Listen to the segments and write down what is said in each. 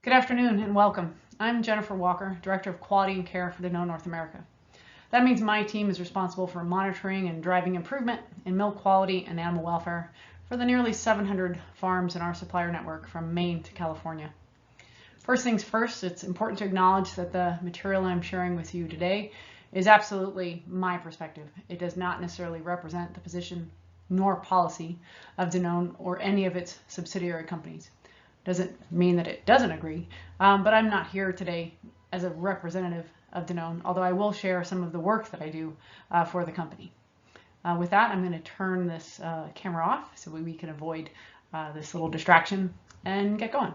Good afternoon and welcome. I'm Jennifer Walker, Director of Quality and Care for Danone North America. That means my team is responsible for monitoring and driving improvement in milk quality and animal welfare for the nearly 700 farms in our supplier network from Maine to California. First things first, it's important to acknowledge that the material I'm sharing with you today is absolutely my perspective. It does not necessarily represent the position nor policy of Danone or any of its subsidiary companies. Doesn't mean that it doesn't agree, but I'm not here today as a representative of Danone, although I will share some of the work that I do for the company. With that, I'm going to turn this camera off so we can avoid this little distraction and get going.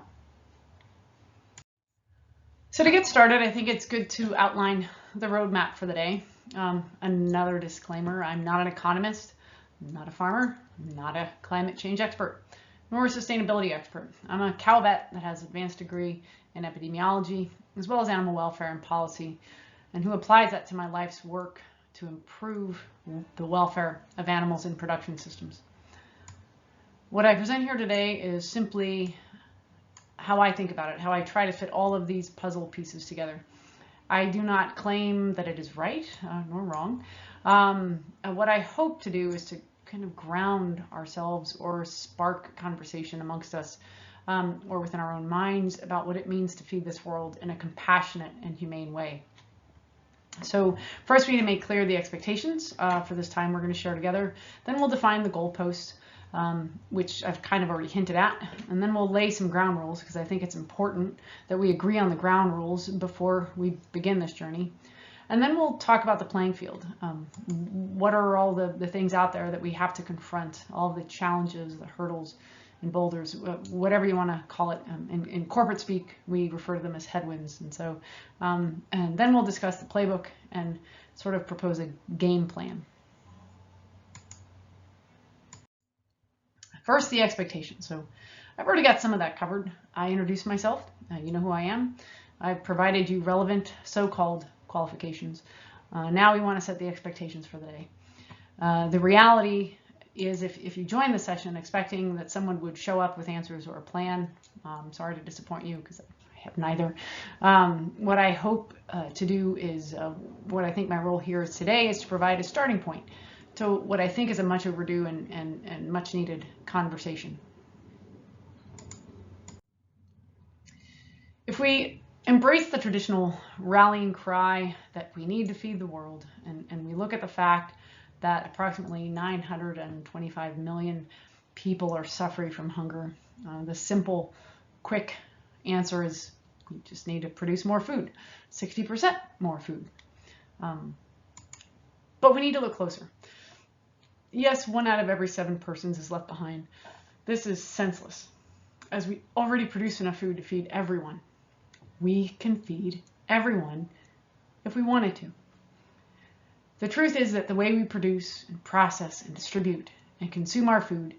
So to get started, I think it's good to outline the roadmap for the day. Another disclaimer, I'm not an economist, not a farmer, not a climate change expert, nor a sustainability expert. I'm a cow vet that has an advanced degree in epidemiology, as well as animal welfare and policy, and who applies that to my life's work to improve the welfare of animals in production systems. What I present here today is simply how I think about it, how I try to fit all of these puzzle pieces together. I do not claim that it is right nor wrong. What I hope to do is to kind of ground ourselves or spark conversation amongst us or within our own minds about what it means to feed this world in a compassionate and humane way. So first we need to make clear the expectations for this time we're going to share together. Then we'll define the goalposts, which I've kind of already hinted at, and then we'll lay some ground rules because I think it's important that we agree on the ground rules before we begin this journey. And then we'll talk about the playing field. What are all the things out there that we have to confront, all the challenges, the hurdles and boulders, whatever you want to call it. In corporate speak, we refer to them as headwinds. And so, and then we'll discuss the playbook and sort of propose a game plan. First, the expectations. So I've already got some of that covered. I introduced myself. You know who I am. I've provided you relevant so-called qualifications. Now we want to set the expectations for the day. The reality is if you join the session expecting that someone would show up with answers or a plan, I'm sorry to disappoint you because I have neither. What I hope to do is, what I think my role here is today is to provide a starting point to what I think is a much overdue and much needed conversation. If we embrace the traditional rallying cry that we need to feed the world, and we look at the fact that approximately 925 million people are suffering from hunger, the simple, quick answer is we just need to produce more food, 60% more food. But we need to look closer. Yes, 1 out of every 7 persons is left behind. This is senseless, as we already produce enough food to feed everyone. We can feed everyone if we wanted to. The truth is that the way we produce and process and distribute and consume our food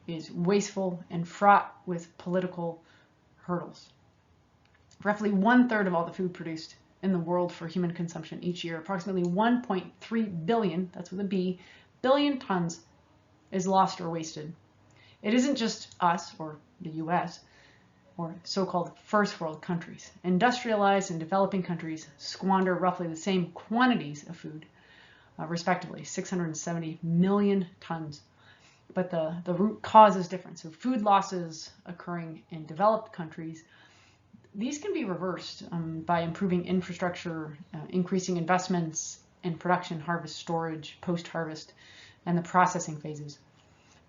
is wasteful and fraught with political hurdles. Roughly 1/3 of all the food produced in the world for human consumption each year, approximately 1.3 billion, that's with a B, billion tons is lost or wasted. It isn't just us or the US, or so-called first world countries. Industrialized and developing countries squander roughly the same quantities of food, respectively, 670 million tons. But the root cause is different. So food losses occurring in developed countries, these can be reversed by improving infrastructure, increasing investments in production, harvest, storage, post-harvest, and the processing phases.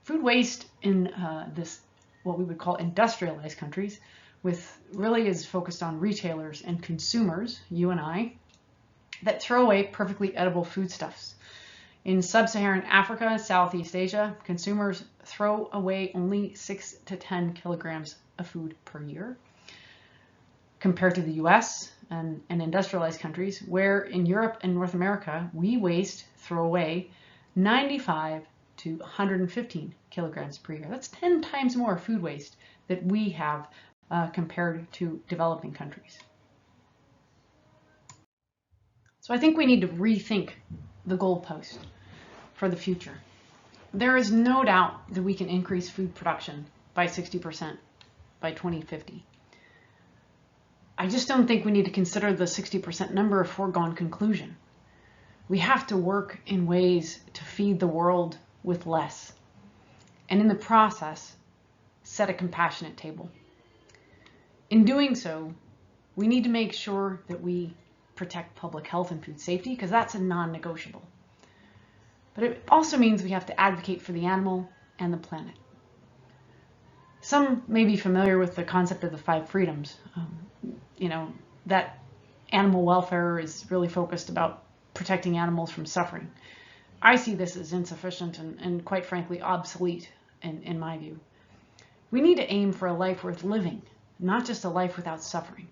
Food waste in what we would call industrialized countries, really is focused on retailers and consumers, you and I, that throw away perfectly edible foodstuffs. In sub-Saharan Africa and Southeast Asia, consumers throw away only 6 to 10 kilograms of food per year, compared to the US and industrialized countries, where in Europe and North America, we throw away 95 to 115 kilograms per year. That's 10 times more food waste that we have compared to developing countries. So I think we need to rethink the goalpost for the future. There is no doubt that we can increase food production by 60% by 2050. I just don't think we need to consider the 60% number a foregone conclusion. We have to work in ways to feed the world with less, and in the process, set a compassionate table. In doing so, we need to make sure that we protect public health and food safety, because that's a non-negotiable. But it also means we have to advocate for the animal and the planet. Some may be familiar with the concept of the 5 freedoms. That animal welfare is really focused about protecting animals from suffering. I see this as insufficient and quite frankly obsolete in my view. We need to aim for a life worth living, not just a life without suffering.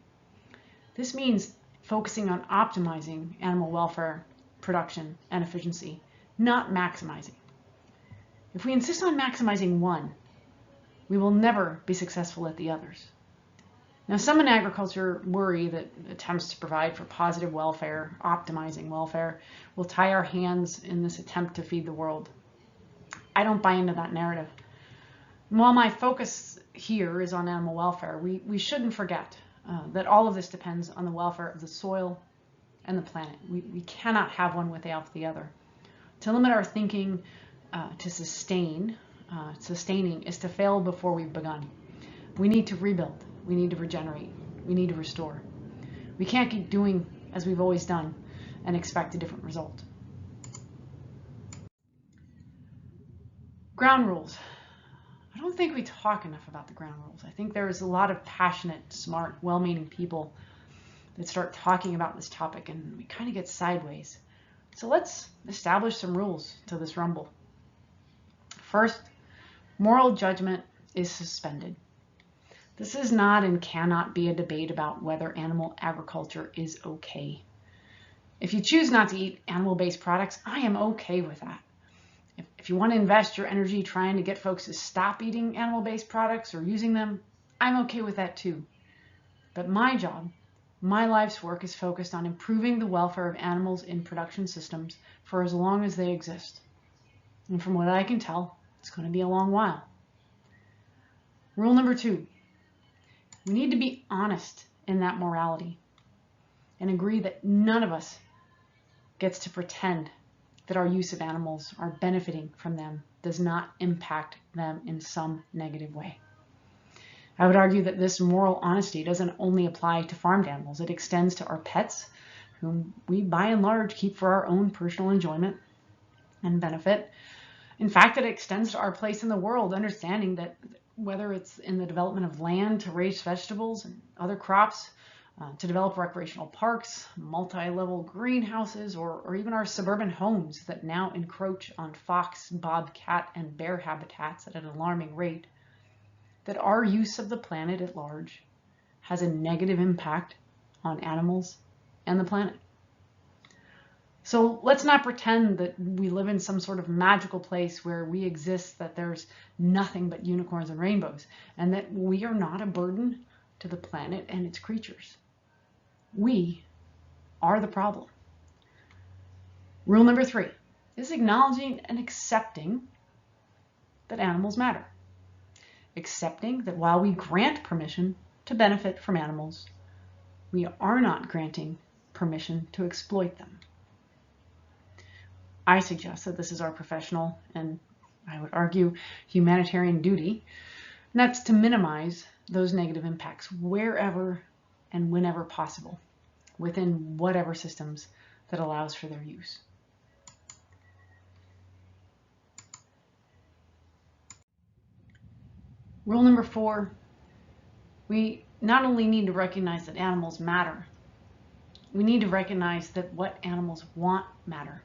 This means focusing on optimizing animal welfare, production, and efficiency, not maximizing. If we insist on maximizing one, we will never be successful at the others. Now, some in agriculture worry that attempts to provide for positive welfare, optimizing welfare, will tie our hands in this attempt to feed the world. I don't buy into that narrative. And while my focus here is on animal welfare, we shouldn't forget that all of this depends on the welfare of the soil and the planet. We cannot have one without the other. To limit our thinking to sustaining is to fail before we've begun. We need to rebuild. We need to regenerate. We need to restore. We can't keep doing as we've always done and expect a different result. Ground rules. I don't think we talk enough about the ground rules. I think there is a lot of passionate, smart, well-meaning people that start talking about this topic and we kind of get sideways. So let's establish some rules to this rumble. First, moral judgment is suspended. This is not and cannot be a debate about whether animal agriculture is okay. If you choose not to eat animal-based products, I am okay with that. If you want to invest your energy trying to get folks to stop eating animal-based products or using them, I'm okay with that too. But my job, my life's work is focused on improving the welfare of animals in production systems for as long as they exist. And from what I can tell, it's going to be a long while. Rule number 2. We need to be honest in that morality and agree that none of us gets to pretend that our use of animals, our benefiting from them, does not impact them in some negative way. I would argue that this moral honesty doesn't only apply to farmed animals. It extends to our pets, whom we by and large keep for our own personal enjoyment and benefit. In fact, it extends to our place in the world, understanding that whether it's in the development of land to raise vegetables and other crops, to develop recreational parks, multi-level greenhouses, or even our suburban homes that now encroach on fox, bobcat, and bear habitats at an alarming rate, that our use of the planet at large has a negative impact on animals and the planet. So let's not pretend that we live in some sort of magical place where we exist, that there's nothing but unicorns and rainbows, and that we are not a burden to the planet and its creatures. We are the problem. Rule number 3 is acknowledging and accepting that animals matter. Accepting that while we grant permission to benefit from animals, we are not granting permission to exploit them. I suggest that this is our professional and, I would argue, humanitarian duty, and that's to minimize those negative impacts wherever and whenever possible, within whatever systems that allows for their use. Rule number 4, we not only need to recognize that animals matter, we need to recognize that what animals want matter.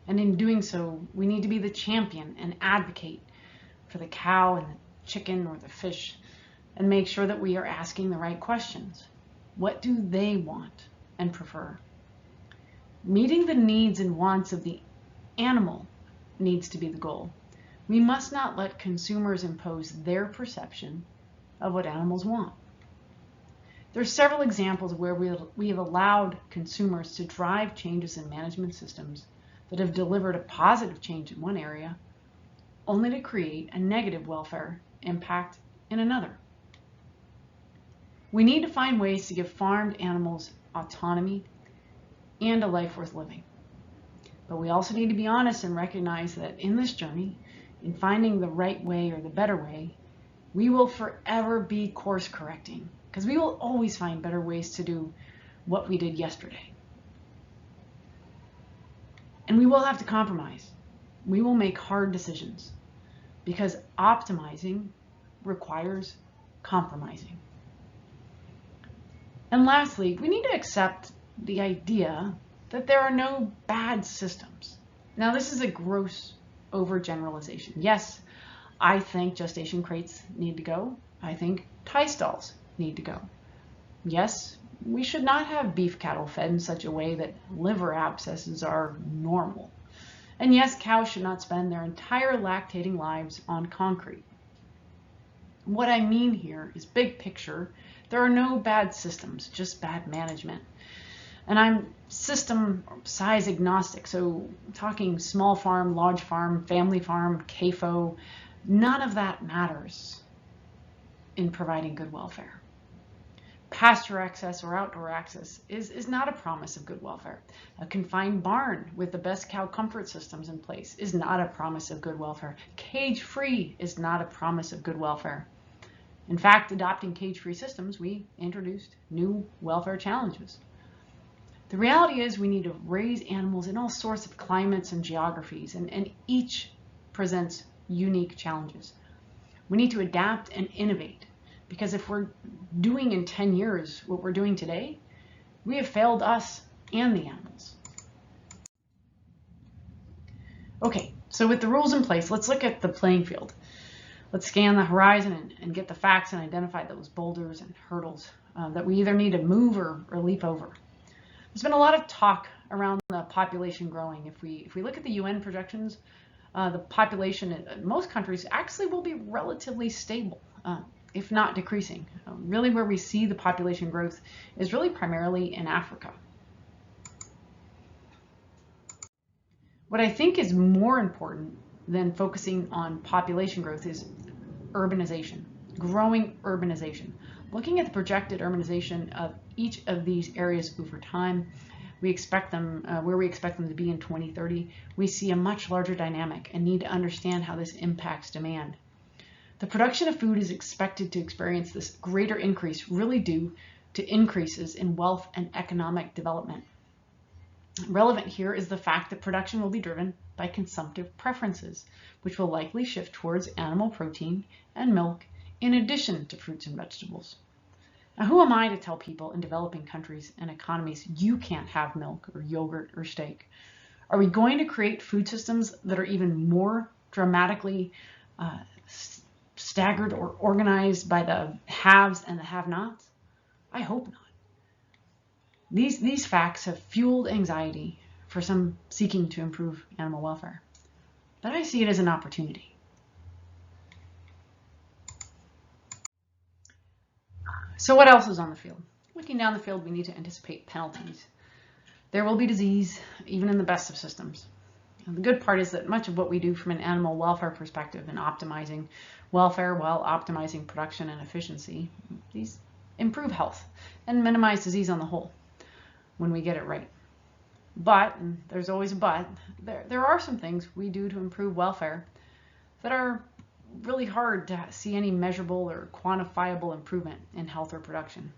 And in doing so, we need to be the champion and advocate for the cow and the chicken or the fish and make sure that we are asking the right questions. What do they want and prefer? Meeting the needs and wants of the animal needs to be the goal. We must not let consumers impose their perception of what animals want. There are several examples where we have allowed consumers to drive changes in management systems that have delivered a positive change in one area, only to create a negative welfare impact in another. We need to find ways to give farmed animals autonomy and a life worth living. But we also need to be honest and recognize that in this journey, in finding the right way or the better way, we will forever be course correcting, because we will always find better ways to do what we did yesterday. And we will have to compromise. We will make hard decisions, because optimizing requires compromising. And lastly, we need to accept the idea that there are no bad systems. Now, this is a gross overgeneralization. Yes, I think gestation crates need to go. I think tie stalls need to go. Yes, we should not have beef cattle fed in such a way that liver abscesses are normal. And yes, cows should not spend their entire lactating lives on concrete. What I mean here is big picture. There are no bad systems, just bad management. And I'm system size agnostic, so talking small farm, large farm, family farm, CAFO, none of that matters in providing good welfare. Pasture access or outdoor access is not a promise of good welfare. A confined barn with the best cow comfort systems in place is not a promise of good welfare. Cage-free is not a promise of good welfare. In fact, adopting cage-free systems, we introduced new welfare challenges. The reality is we need to raise animals in all sorts of climates and geographies, and each presents unique challenges. We need to adapt and innovate, because if we're doing in 10 years what we're doing today, we have failed us and the animals. Okay, so with the rules in place, let's look at the playing field. Let's scan the horizon and get the facts and identify those boulders and hurdles that we either need to move or leap over. There's been a lot of talk around the population growing. If we look at the UN projections, the population in most countries actually will be relatively stable, if not decreasing. Really where we see the population growth is really primarily in Africa. What I think is more important than focusing on population growth is urbanization, growing urbanization. Looking at the projected urbanization of each of these areas over time, we expect them where we expect them to be in 2030. We see a much larger dynamic and need to understand how this impacts demand. The production of food is expected to experience this greater increase really due to increases in wealth and economic development. Relevant here is the fact that production will be driven by consumptive preferences, which will likely shift towards animal protein and milk in addition to fruits and vegetables. Now, who am I to tell people in developing countries and economies you can't have milk or yogurt or steak? Are we going to create food systems that are even more dramatically staggered or organized by the haves and the have-nots? I hope not. These facts have fueled anxiety for some seeking to improve animal welfare, but I see it as an opportunity. So what else is on the field? Looking down the field, we need to anticipate penalties. There will be disease, even in the best of systems. And the good part is that much of what we do from an animal welfare perspective in optimizing welfare while optimizing production and efficiency, these improve health and minimize disease on the whole when we get it right. But, and there's always a but, there are some things we do to improve welfare that are really hard to see any measurable or quantifiable improvement in health or production.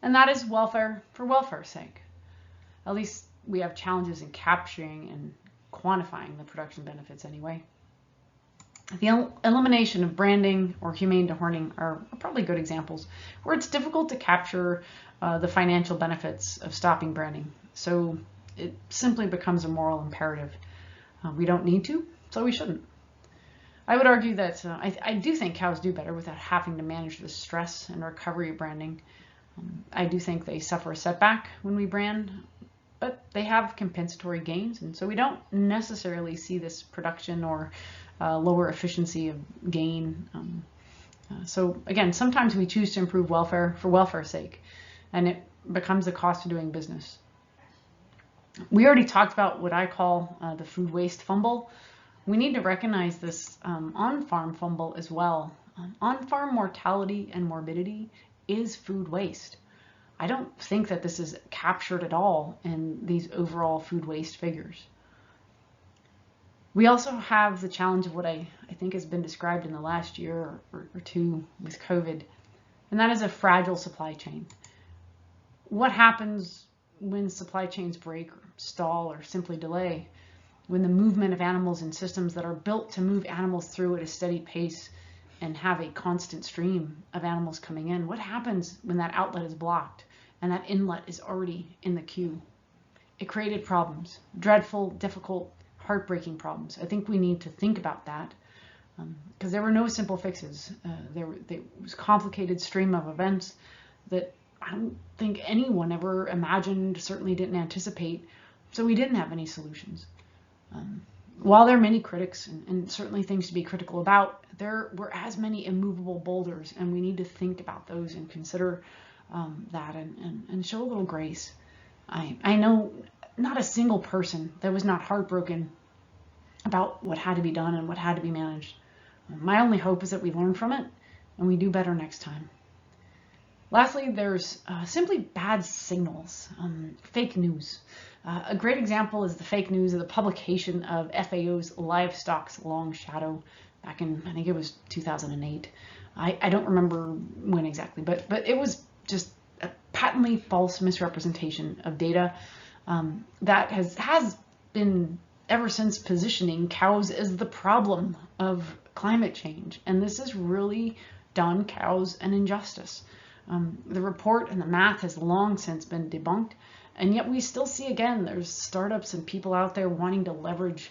And that is welfare for welfare's sake. At least we have challenges in capturing and quantifying the production benefits anyway. The elimination of branding or humane dehorning are probably good examples where it's difficult to capture the financial benefits of stopping branding. So it simply becomes a moral imperative. We don't need to, so we shouldn't. I would argue that I do think cows do better without having to manage the stress and recovery of branding. I do think they suffer a setback when we brand, but they have compensatory gains, and so we don't necessarily see this production or lower efficiency of gain. So again, sometimes we choose to improve welfare for welfare's sake, and it becomes the cost of doing business. We already talked about what I call the food waste fumble. We need to recognize this on-farm fumble as well. On-farm mortality and morbidity is food waste. I don't think that this is captured at all in these overall food waste figures. We also have the challenge of what I think has been described in the last year or two with COVID, and that is a fragile supply chain. What happens when supply chains break or stall or simply delay? When the movement of animals in systems that are built to move animals through at a steady pace and have a constant stream of animals coming in, what happens when that outlet is blocked and that inlet is already in the queue? It created problems, dreadful, difficult, heartbreaking problems. I think we need to think about that because there were no simple fixes. There was a complicated stream of events that I don't think anyone ever imagined, certainly didn't anticipate, so we didn't have any solutions. While there are many critics and certainly things to be critical about, there were as many immovable boulders, and we need to think about those and consider that and show a little grace. I know not a single person that was not heartbroken about what had to be done and what had to be managed. My only hope is that we learn from it and we do better next time. Lastly, there's simply bad signals, fake news. A great example is the fake news of the publication of FAO's Livestock's Long Shadow back in, I think it was 2008. I don't remember when exactly, but it was just a patently false misrepresentation of data that has been ever since positioning cows as the problem of climate change. And this has really done cows an injustice. The report and the math has long since been debunked, and yet we still see again there's startups and people out there wanting to leverage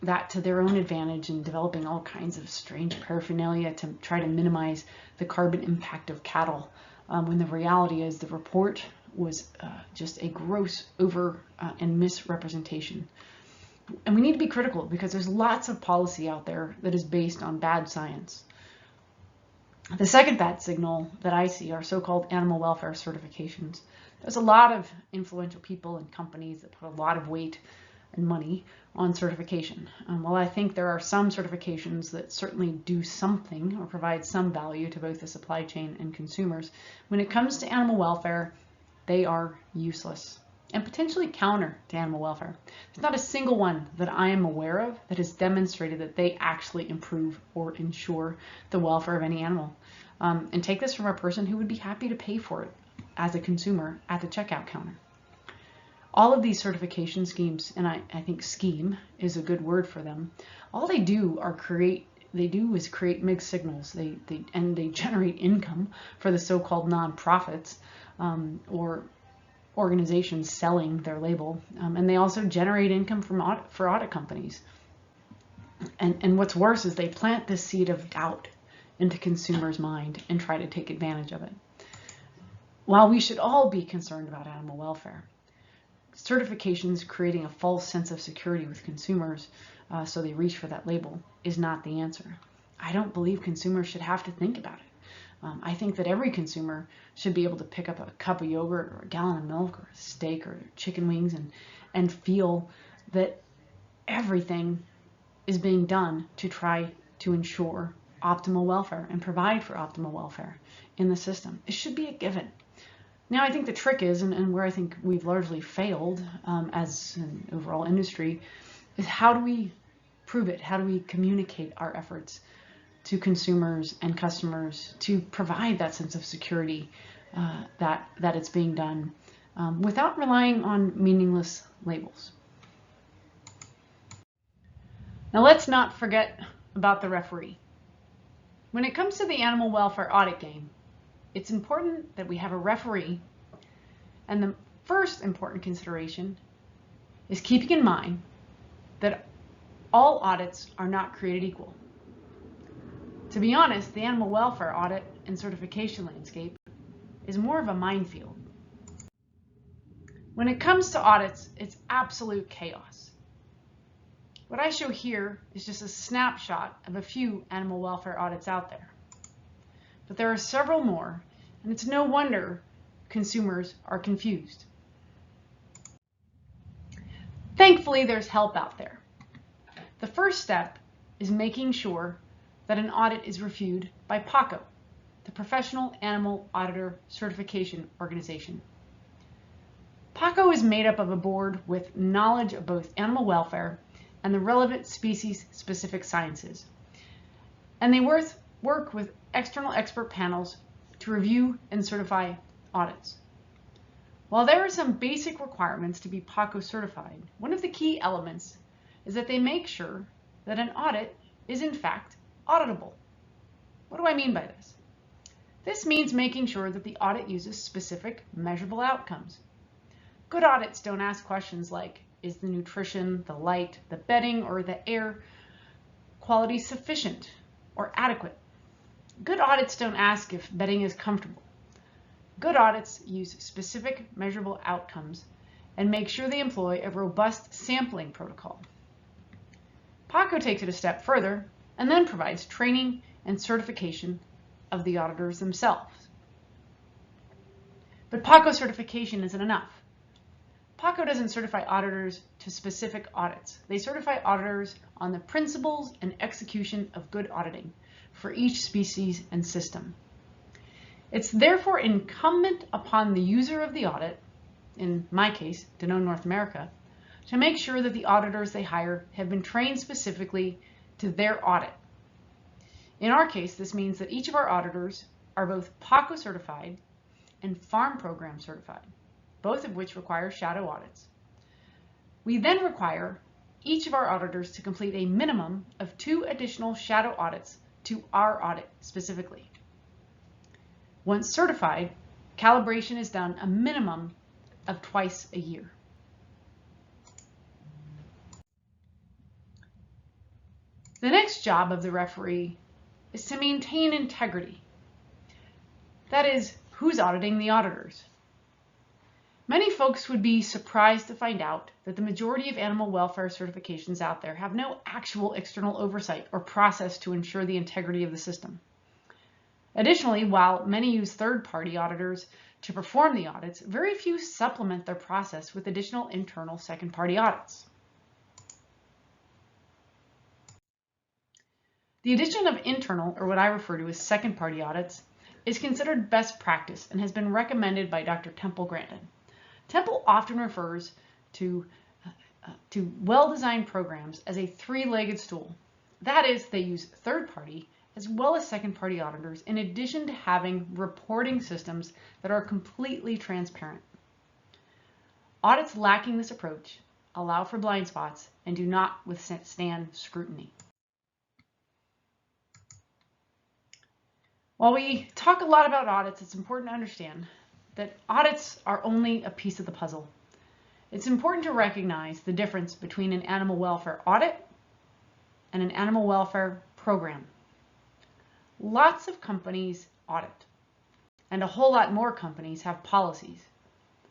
that to their own advantage and developing all kinds of strange paraphernalia to try to minimize the carbon impact of cattle, when the reality is the report was just a gross over and misrepresentation. And we need to be critical because there's lots of policy out there that is based on bad science. The second bad signal that I see are so-called animal welfare certifications. There's a lot of influential people and companies that put a lot of weight and money on certification. While I think there are some certifications that certainly do something or provide some value to both the supply chain and consumers, when it comes to animal welfare, they are useless and potentially counter to animal welfare. There's not a single one that I am aware of that has demonstrated that they actually improve or ensure the welfare of any animal. And take this from a person who would be happy to pay for it as a consumer at the checkout counter. All of these certification schemes, and I think scheme is a good word for them, all they do is create mixed signals. They generate income for the so-called nonprofits or organizations selling their label, and they also generate income for audit companies. And what's worse is they plant this seed of doubt into consumers' mind and try to take advantage of it. While we should all be concerned about animal welfare, certifications creating a false sense of security with consumers so they reach for that label is not the answer. I don't believe consumers should have to think about it. I think that every consumer should be able to pick up a cup of yogurt or a gallon of milk or a steak or chicken wings and feel that everything is being done to try to ensure optimal welfare and provide for optimal welfare in the system. It should be a given. Now, I think the trick is, and where I think we've largely failed as an overall industry, is how do we prove it? How do we communicate our efforts to consumers and customers to provide that sense of security that it's being done without relying on meaningless labels? Now, let's not forget about the referee. When it comes to the animal welfare audit game, it's important that we have a referee, and the first important consideration is keeping in mind that all audits are not created equal. To be honest, the animal welfare audit and certification landscape is more of a minefield. When it comes to audits, it's absolute chaos. What I show here is just a snapshot of a few animal welfare audits out there. But there are several more, and it's no wonder consumers are confused. Thankfully, there's help out there. The first step is making sure that an audit is reviewed by PACO, the Professional Animal Auditor Certification Organization. PACO is made up of a board with knowledge of both animal welfare and the relevant species-specific sciences. And they work with external expert panels to review and certify audits. While there are some basic requirements to be PACO certified, one of the key elements is that they make sure that an audit is in fact auditable. What do I mean by this? This means making sure that the audit uses specific measurable outcomes. Good audits don't ask questions like, is the nutrition, the light, the bedding, or the air quality sufficient or adequate? Good audits don't ask if bedding is comfortable. Good audits use specific measurable outcomes and make sure they employ a robust sampling protocol. PACO takes it a step further and then provides training and certification of the auditors themselves. But PACO certification isn't enough. PACO doesn't certify auditors to specific audits. They certify auditors on the principles and execution of good auditing for each species and system. It's therefore incumbent upon the user of the audit, in my case, Danone North America, to make sure that the auditors they hire have been trained specifically to their audit. In our case, this means that each of our auditors are both PACO certified and Farm Program certified, both of which require shadow audits. We then require each of our auditors to complete a minimum of 2 additional shadow audits to our audit specifically. Once certified, calibration is done a minimum of twice a year. The next job of the referee is to maintain integrity. That is, who's auditing the auditors? Many folks would be surprised to find out that the majority of animal welfare certifications out there have no actual external oversight or process to ensure the integrity of the system. Additionally, while many use third-party auditors to perform the audits, very few supplement their process with additional internal second-party audits. The addition of internal, or what I refer to as second-party audits, is considered best practice and has been recommended by Dr. Temple Grandin. Temple often refers to well-designed programs as a 3-legged stool. That is, they use third-party as well as second-party auditors in addition to having reporting systems that are completely transparent. Audits lacking this approach allow for blind spots and do not withstand scrutiny. While we talk a lot about audits, it's important to understand that audits are only a piece of the puzzle. It's important to recognize the difference between an animal welfare audit and an animal welfare program. Lots of companies audit, and a whole lot more companies have policies,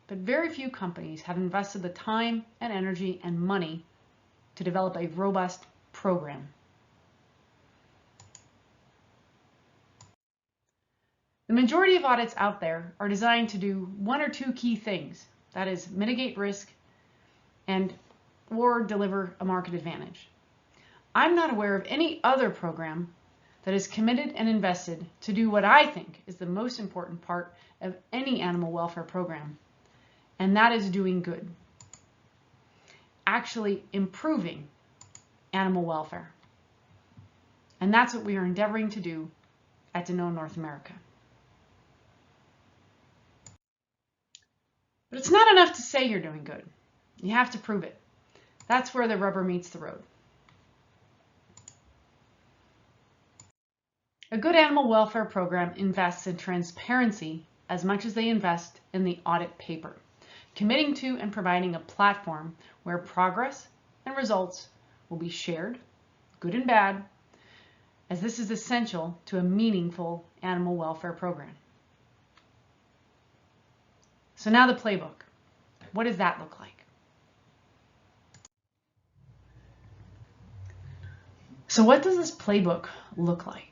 but very few companies have invested the time and energy and money to develop a robust program. The majority of audits out there are designed to do 1 or 2 key things, that is, mitigate risk or deliver a market advantage. I'm not aware of any other program that is committed and invested to do what I think is the most important part of any animal welfare program, and that is doing good, actually improving animal welfare. And that's what we are endeavoring to do at Danone North America. But it's not enough to say you're doing good. You have to prove it. That's where the rubber meets the road. A good animal welfare program invests in transparency as much as they invest in the audit paper, committing to and providing a platform where progress and results will be shared, good and bad, as this is essential to a meaningful animal welfare program. So now the playbook. What does that look like? So what does this playbook look like?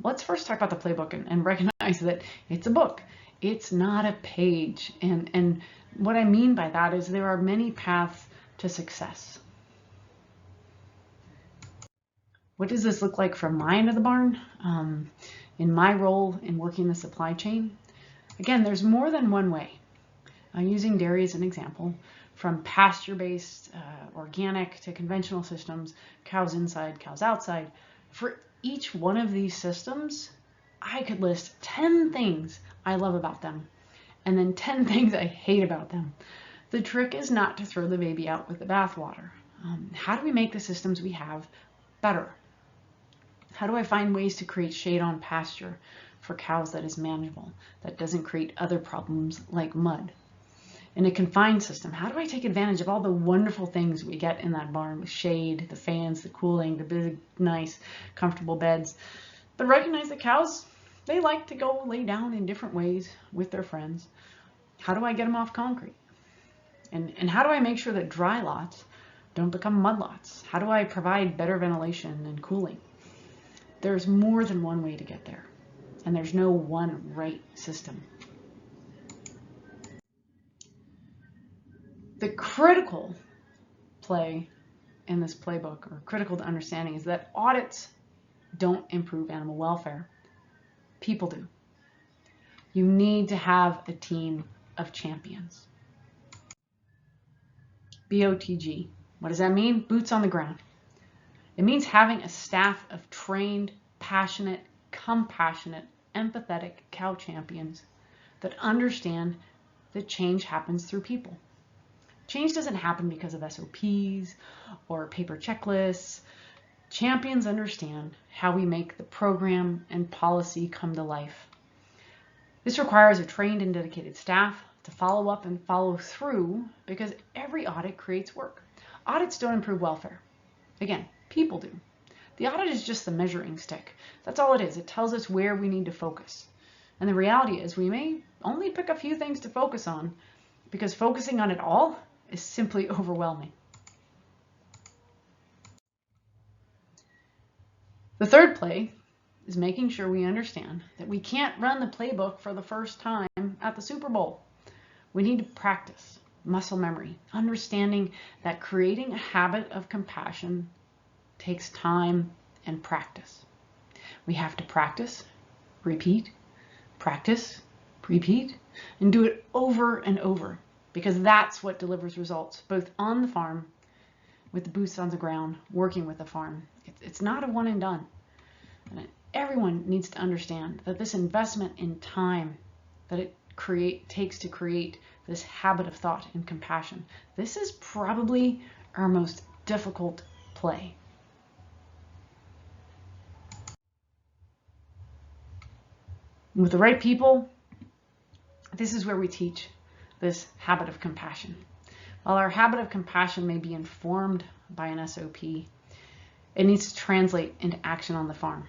Let's first talk about the playbook and recognize that it's a book. It's not a page. And what I mean by that is there are many paths to success. What does this look like from my end of the barn? In my role in working the supply chain, again, there's more than one way. I'm using dairy as an example, from pasture-based, organic to conventional systems, cows inside, cows outside. For each one of these systems, I could list 10 things I love about them, and then 10 things I hate about them. The trick is not to throw the baby out with the bathwater. How do we make the systems we have better? How do I find ways to create shade on pasture for cows that is manageable, that doesn't create other problems like mud? In a confined system, how do I take advantage of all the wonderful things we get in that barn with shade, the fans, the cooling, the big, nice, comfortable beds? But recognize that cows, they like to go lay down in different ways with their friends. How do I get them off concrete? And how do I make sure that dry lots don't become mud lots? How do I provide better ventilation and cooling? There's more than one way to get there, and there's no one right system. The critical play in this playbook, or critical to understanding, is that audits don't improve animal welfare. People do. You need to have a team of champions. BOTG. What does that mean? Boots on the ground. It means having a staff of trained, passionate, compassionate, empathetic cow champions that understand that change happens through people. Change doesn't happen because of SOPs or paper checklists. Champions understand how we make the program and policy come to life. This requires a trained and dedicated staff to follow up and follow through, because every audit creates work. Audits don't improve welfare. Again, people do. The audit is just the measuring stick. That's all it is. It tells us where we need to focus. And the reality is we may only pick a few things to focus on, because focusing on it all is simply overwhelming. The third play is making sure we understand that we can't run the playbook for the first time at the Super Bowl. We need to practice muscle memory, understanding that creating a habit of compassion takes time and practice. We have to practice, repeat, and do it over and over, because that's what delivers results, both on the farm, with the boots on the ground, working with the farm. It's not a one and done. And everyone needs to understand that this investment in time that it takes to create this habit of thought and compassion, this is probably our most difficult play. With the right people, this is where we teach this habit of compassion. While our habit of compassion may be informed by an SOP, it needs to translate into action on the farm.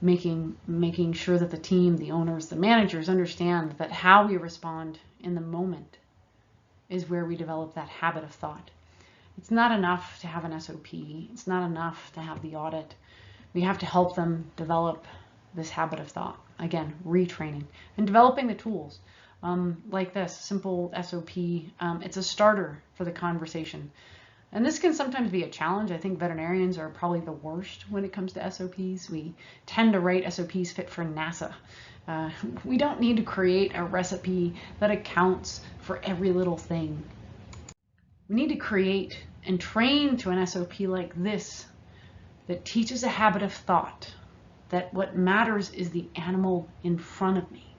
Making sure that the team, the owners, the managers understand that how we respond in the moment is where we develop that habit of thought. It's not enough to have an SOP. It's not enough to have the audit. We have to help them develop this habit of thought. Again, retraining and developing the tools like this simple SOP. It's a starter for the conversation. And this can sometimes be a challenge. I think veterinarians are probably the worst when it comes to SOPs. We tend to write SOPs fit for NASA. We don't need to create a recipe that accounts for every little thing. We need to create and train to an SOP like this that teaches a habit of thought, that what matters is the animal in front of me.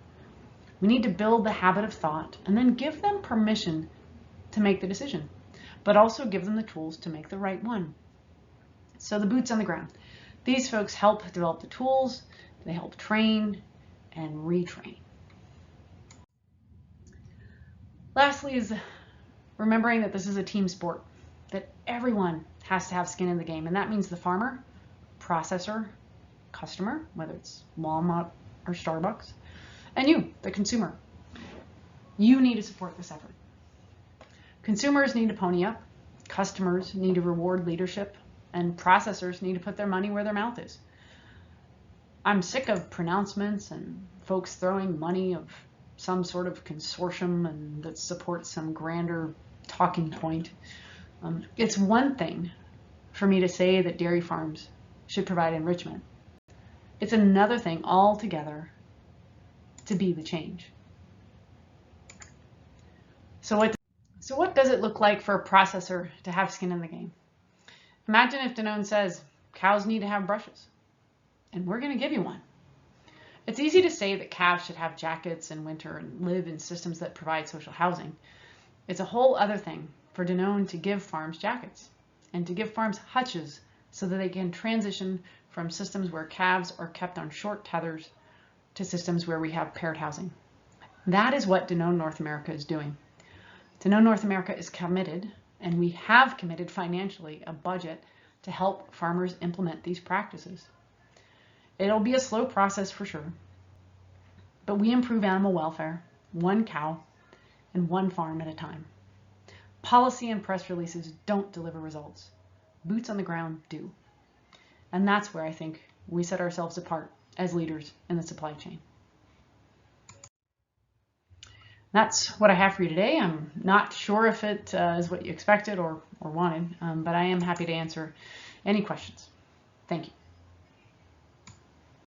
We need to build the habit of thought and then give them permission to make the decision, but also give them the tools to make the right one. So the boots on the ground. These folks help develop the tools, they help train and retrain. Lastly is remembering that this is a team sport, that everyone has to have skin in the game, and that means the farmer, processor, customer, whether it's Walmart or Starbucks, and you, the consumer. You need to support this effort. Consumers need to pony up, customers need to reward leadership, and processors need to put their money where their mouth is. I'm sick of pronouncements and folks throwing money of some sort of consortium and that supports some grander talking point. It's one thing for me to say that dairy farms should provide enrichment. It's another thing altogether to be the change. So what does it look like for a processor to have skin in the game? Imagine if Danone says cows need to have brushes, and we're going to give you one. It's easy to say that calves should have jackets in winter and live in systems that provide social housing. It's a whole other thing for Danone to give farms jackets and to give farms hutches so that they can transition from systems where calves are kept on short tethers to systems where we have paired housing. That is what Danone North America is doing. Danone North America is committed, and we have committed financially a budget to help farmers implement these practices. It'll be a slow process for sure, but we improve animal welfare, one cow and one farm at a time. Policy and press releases don't deliver results. Boots on the ground do. And that's where I think we set ourselves apart as leaders in the supply chain. That's what I have for you today. I'm not sure if it is what you expected or wanted, but I am happy to answer any questions. Thank you.